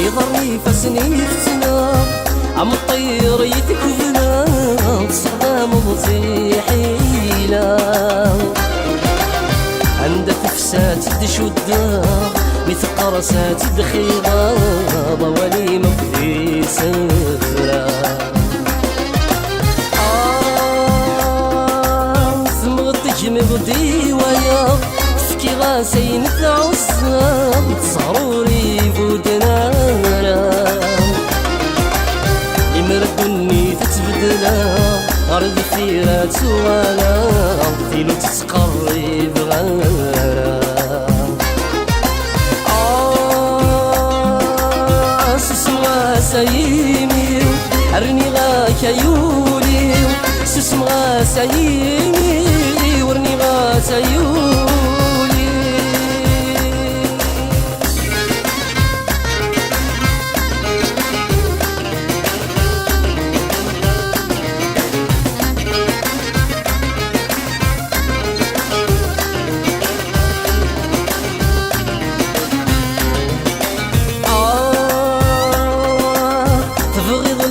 يضرني فاسني فتنا عم الطير يتكفنا صدام مطيحيلا عند تفسات الدشودة مثل قرسات الدخيضة ضوالي مبدي سفرا ثمغتك مبدي ويا تفكي غاسين العصا تصغروري بودنا يمردني تتبدلا أرض ثيرات ولا ثيلو تتقرب غارة سسمغا سايمي أرني غاك يولي سسمغا سايمي ورني غا سايولي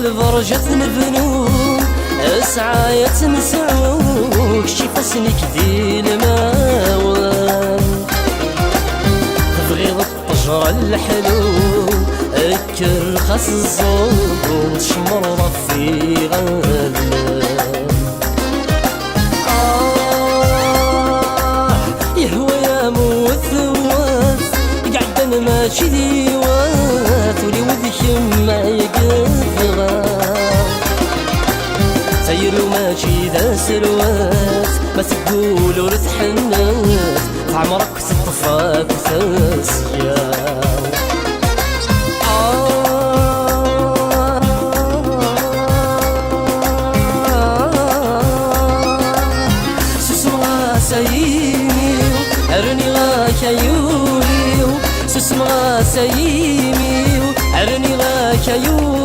الفرجة نبنوك اسعايا تنسوك شي فاسني كدي الماوان تبغيض الطجرة الحلو اكر خاص الزوق تشمر في غالب يهوى يا موثوات قعدن ماشي ديوات ولي وذك ما يقفغا سيرو ماشي ذا سروات ما تقول ورتحنات عمرك تطفاك وتسيا سسمغا سايمي أرني غاك يولي سسمغا سايمي أرني غاك يولي